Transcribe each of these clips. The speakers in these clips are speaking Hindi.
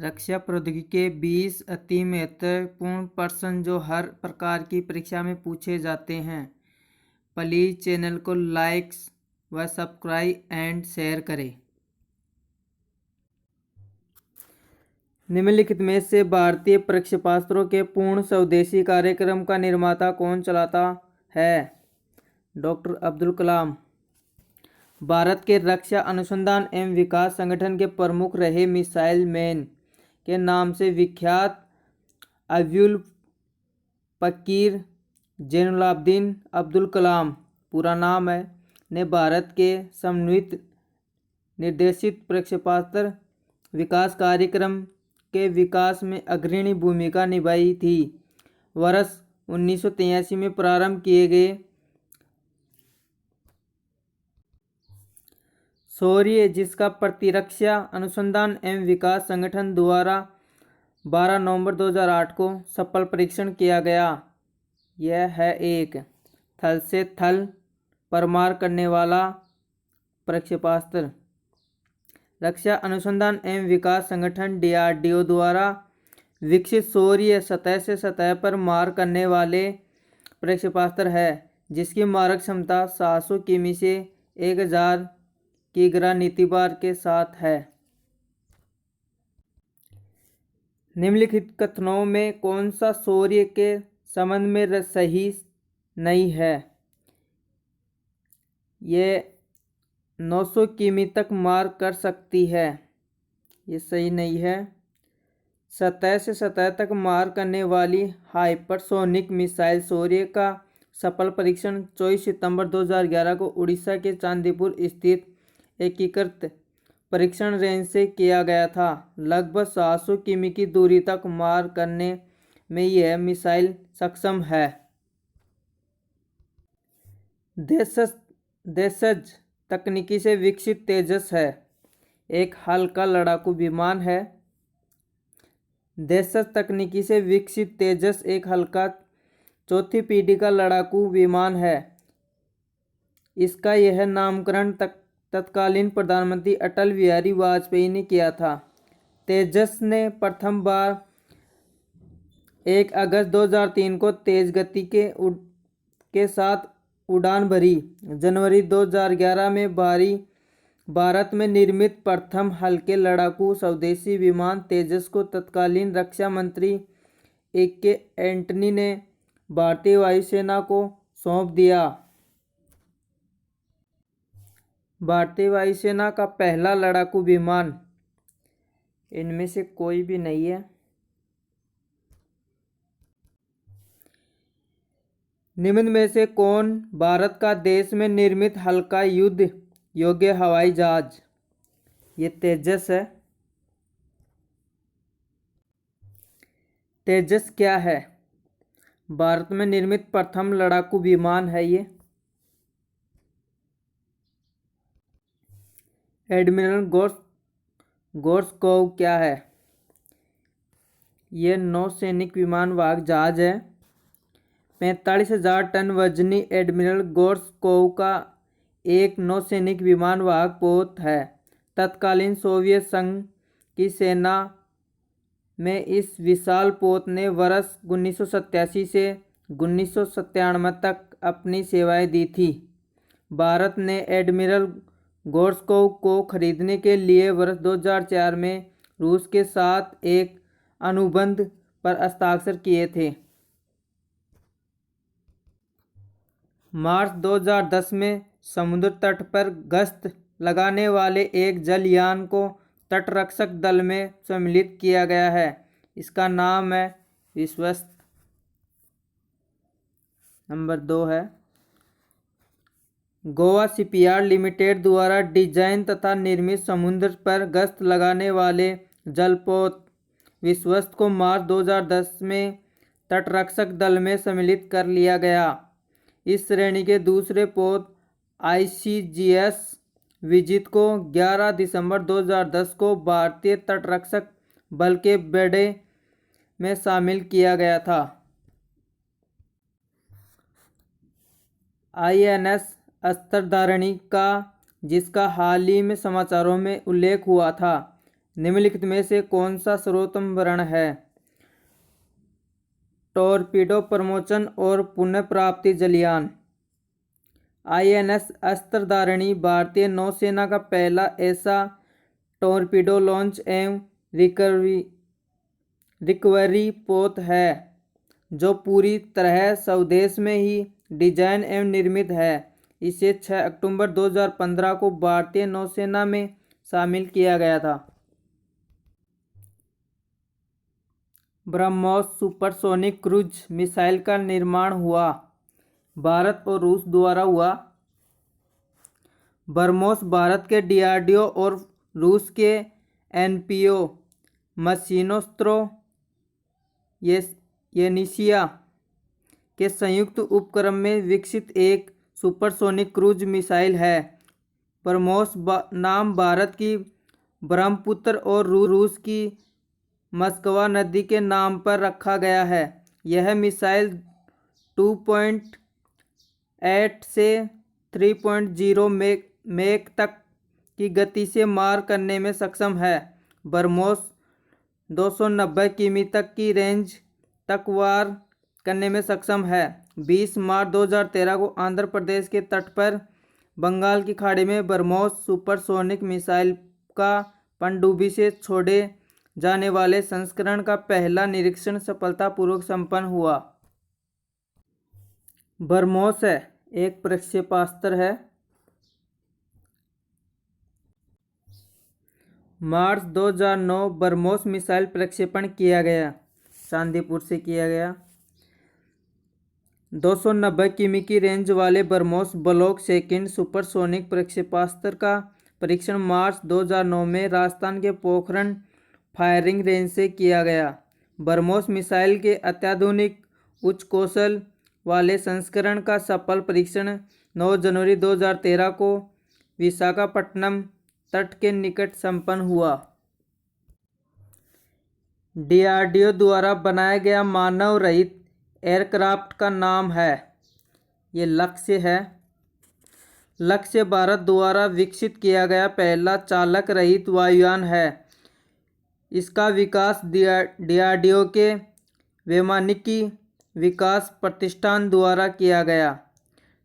रक्षा प्रौद्योगिकी के 20 अति महत्वपूर्ण प्रश्न जो हर प्रकार की परीक्षा में पूछे जाते हैं। प्लीज चैनल को लाइक व सब्सक्राइब एंड शेयर करें। निम्नलिखित में से भारतीय प्रक्षेपास्त्रों के पूर्ण स्वदेशी कार्यक्रम का निर्माता कौन चलाता है? डॉक्टर अब्दुल कलाम। भारत के रक्षा अनुसंधान एवं विकास संगठन के प्रमुख रहे मिसाइल मैन के नाम से विख्यात अब्दुल फकीर जैनुलाब्दीन अब्दुल कलाम पूरा नाम है ने भारत के समन्वित निर्देशित प्रक्षेपास्त्र विकास कार्यक्रम के विकास में अग्रणी भूमिका निभाई थी। वर्ष 1983 में प्रारंभ किए गए शौर्य, जिसका प्रतिरक्षा अनुसंधान एवं विकास संगठन द्वारा 12 नवंबर 2008 को सफल परीक्षण किया गया। यह है एक थल से थल परमार करने वाला प्रक्षेपास्त्र। रक्षा अनुसंधान एवं विकास संगठन DRDO द्वारा विकसित शौर्य सतह से सतह पर मार करने वाले प्रक्षेपास्त्र है, जिसकी मारक क्षमता 700 किमी से 1000 किग्रा नीतिबार के साथ है। निम्नलिखित कथनों में कौन सा शौर्य के संबंध में सही नहीं है? ये 900 किमी तक मार कर सकती है, ये सही नहीं है। सतह से सतह तक मार करने वाली हाइपरसोनिक मिसाइल शौर्य का सफल परीक्षण 24 सितंबर 2011 को उड़ीसा के चांदीपुर स्थित एकीकृत परीक्षण रेंज से किया गया था। लगभग 700 किमी की दूरी तक मार करने में यह मिसाइल सक्षम है। देशज तकनीकी से विकसित तेजस है एक हल्का लड़ाकू विमान है। देशज तकनीकी से विकसित तेजस एक हल्का चौथी पीढ़ी का लड़ाकू विमान है। इसका यह नामकरण तत्कालीन प्रधानमंत्री अटल बिहारी वाजपेयी ने किया था। तेजस ने प्रथम बार 1 अगस्त 2003 को तेज गति के साथ उड़ान भरी। जनवरी 2011 में भारत में निर्मित प्रथम हल्के लड़ाकू स्वदेशी विमान तेजस को तत्कालीन रक्षा मंत्री A.K. एंटनी ने भारतीय वायुसेना को सौंप दिया। भारतीय वायुसेना का पहला लड़ाकू विमान इनमें से कोई भी नहीं है। निम्न में से कौन भारत का देश में निर्मित हल्का युद्ध योग्य हवाई जहाज? ये तेजस है। तेजस क्या है? भारत में निर्मित प्रथम लड़ाकू विमान है ये। एडमिरल गोर्स्कोव क्या है? ये नौसैनिक विमान वाहक जहाज है। 45,000 टन वजनी एडमिरल गोर्स्कोव का एक नौसैनिक विमान वाहक पोत है। तत्कालीन सोवियत संघ की सेना में इस विशाल पोत ने वर्ष 1987 से 1997 तक अपनी सेवाएं दी थी। भारत ने एडमिरल गोर्स्कोव को खरीदने के लिए वर्ष 2004 में रूस के साथ एक अनुबंध पर हस्ताक्षर किए थे। मार्च 2010 में समुद्र तट पर गश्त लगाने वाले एक जलयान को तटरक्षक दल में सम्मिलित किया गया है। इसका नाम है विश्वस्त। नंबर 2 है गोवा शिपयार्ड लिमिटेड द्वारा डिजाइन तथा निर्मित समुद्र पर गश्त लगाने वाले जलपोत विश्वस्त को मार्च 2010 में तटरक्षक दल में सम्मिलित कर लिया गया। इस श्रेणी के दूसरे पोत ICGS विजित को 11 दिसंबर 2010 को भारतीय तटरक्षक बल के बेड़े में शामिल किया गया था। INS अस्त्रधारणी का, जिसका हाल ही में समाचारों में उल्लेख हुआ था, निम्नलिखित में से कौन सा सर्वोत्तम है? टॉरपीडो प्रमोचन और पुनः प्राप्ति जलयान। INS अस्त्रधारिणी भारतीय नौसेना का पहला ऐसा टॉरपीडो लॉन्च एवं रिकवरी पोत है जो पूरी तरह स्वदेश में ही डिजाइन एवं निर्मित है। इसे 6 अक्टूबर 2015 को भारतीय नौसेना में शामिल किया गया था। ब्रह्मोस सुपरसोनिक क्रूज मिसाइल का निर्माण हुआ भारत और रूस द्वारा हुआ। ब्रह्मोस भारत के DRDO और रूस के NPO मशीनोस्त्रो येनिसिया के संयुक्त उपक्रम में विकसित एक सुपरसोनिक क्रूज मिसाइल है। ब्रह्मोस नाम भारत की ब्रह्मपुत्र और रूस की मस्कवा नदी के नाम पर रखा गया है। यह मिसाइल 2.8 से 3.0 मैक तक की गति से मार करने में सक्षम है। ब्रह्मोस 290 किमी तक की रेंज तक वार करने में सक्षम है। 20 मार्च 2013 को आंध्र प्रदेश के तट पर बंगाल की खाड़ी में ब्रह्मोस सुपरसोनिक मिसाइल का पनडुब्बी से छोड़े जाने वाले संस्करण का पहला निरीक्षण सफलतापूर्वक संपन्न हुआ। ब्रह्मोस एक प्रक्षेपास्त्र है। मार्च 2009 ब्रह्मोस मिसाइल प्रक्षेपण किया गया, चांदीपुर से किया गया। 290 किमी की रेंज वाले ब्रह्मोस ब्लॉक सेकंड सुपरसोनिक प्रक्षेपास्त्र का परीक्षण मार्च 2009 में राजस्थान के पोखरण फायरिंग रेंज से किया गया। ब्रह्मोस मिसाइल के अत्याधुनिक उच्च कौशल वाले संस्करण का सफल परीक्षण 9 जनवरी 2013 को विशाखापट्टनम तट के निकट संपन्न हुआ। DRDO द्वारा बनाया गया मानव रहित एयरक्राफ्ट का नाम है, ये लक्ष्य है। लक्ष्य भारत द्वारा विकसित किया गया पहला चालक रहित वायुयान है। इसका विकास DRDO के वैमानिकी विकास प्रतिष्ठान द्वारा किया गया।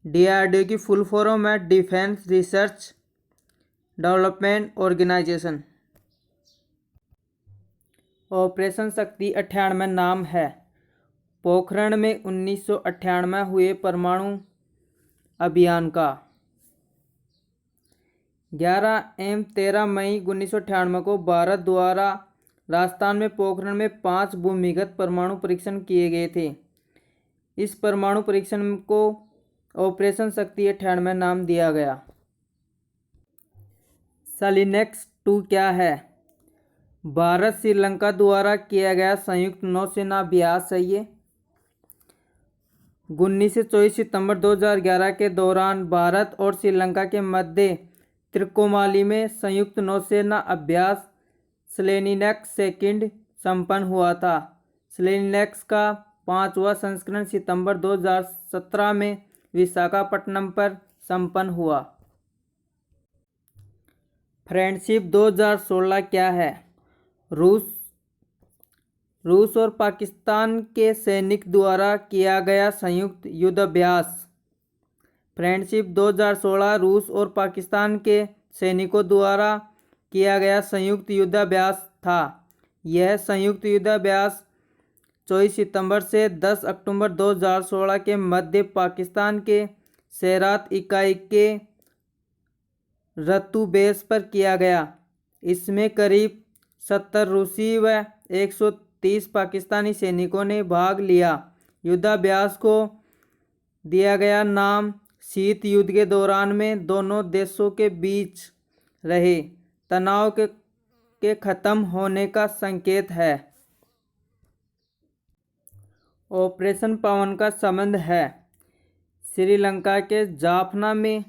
DRDO की फुल फॉर्म है defence research development organisation. Operation Shakti 98 नाम है। पोखरण में 1998 हुए परमाणु अभियान का। 11 एवं 13 मई 1998 को भारत द्वारा राजस्थान में पोखरण में 5 भूमिगत परमाणु परीक्षण किए गए थे। इस परमाणु परीक्षण को ऑपरेशन शक्ति 98 नाम दिया गया। सेलिनेक्स 2 क्या है? भारत श्रीलंका द्वारा किया गया संयुक्त नौसेना अभ्यास है। ये 19 से 24 सितंबर 2011 के दौरान भारत और श्रीलंका के मध्य त्रिकोमाली में संयुक्त नौसेना अभ्यास सेलिनेक्स सेकंड संपन्न हुआ था। सेलिनेक्स का 5वां संस्करण सितंबर 2017 में विशाखापट्टनम पर संपन्न हुआ। फ्रेंडशिप 2016 क्या है? रूस और पाकिस्तान के सैनिक द्वारा किया गया संयुक्त युद्धाभ्यास। फ्रेंडशिप 2016 रूस और पाकिस्तान के सैनिकों द्वारा किया गया संयुक्त युद्धाभ्यास था। यह संयुक्त युद्धाभ्यास 24 सितंबर से 10 अक्टूबर 2016 के मध्य पाकिस्तान के शेरात इकाई के रतु बेस पर किया गया। इसमें करीब 70 रूसी व 130 पाकिस्तानी सैनिकों ने भाग लिया। युद्धाभ्यास को दिया गया नाम शीत युद्ध के दौरान में दोनों देशों के बीच रहे तनाव के खत्म होने का संकेत है। ऑपरेशन पवन का संबंध है श्रीलंका के जाफना में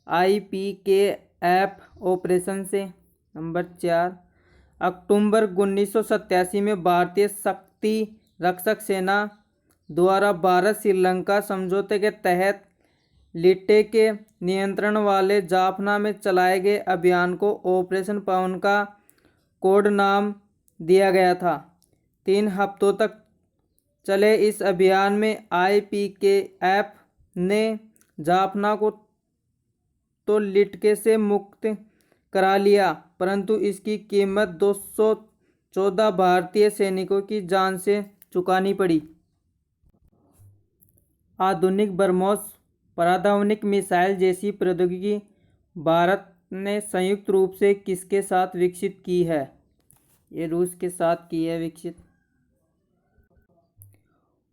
IPKF ऑपरेशन से। नंबर 4 अक्टूबर 1987 में भारतीय शक्ति रक्षक सेना द्वारा भारत श्रीलंका समझौते के तहत लिट्टे के नियंत्रण वाले जाफना में चलाए गए अभियान को ऑपरेशन पवन का कोड नाम दिया गया था। 3 हफ्तों तक चले इस अभियान में IPKF ने जाफना को तो लिटके से मुक्त करा लिया, परंतु इसकी कीमत 214 भारतीय सैनिकों की जान से चुकानी पड़ी। आधुनिक ब्रह्मोस पारमाणविक मिसाइल जैसी प्रौद्योगिकी भारत ने संयुक्त रूप से किसके साथ विकसित की है? ये रूस के साथ की है विकसित।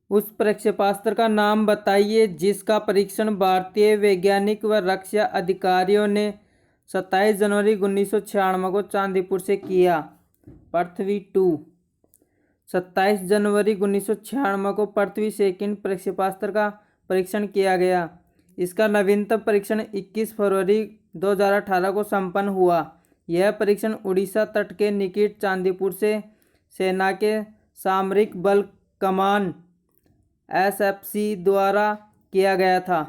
उस प्रक्षेपास्त्र का नाम बताइए जिसका परीक्षण भारतीय वैज्ञानिक व रक्षा अधिकारियों ने 27 जनवरी 1996 को चांदीपुर से किया। पृथ्वी 2। 27 जनवरी 1996 को पृथ्वी सेकंड प्रक्षेपास्त्र का परीक्षण किया गया। इसका नवीनतम परीक्षण 21 फरवरी 2018 को संपन्न हुआ। यह परीक्षण उड़ीसा तट के निकट चांदीपुर से सेना के सामरिक बल कमान SFC द्वारा किया गया था।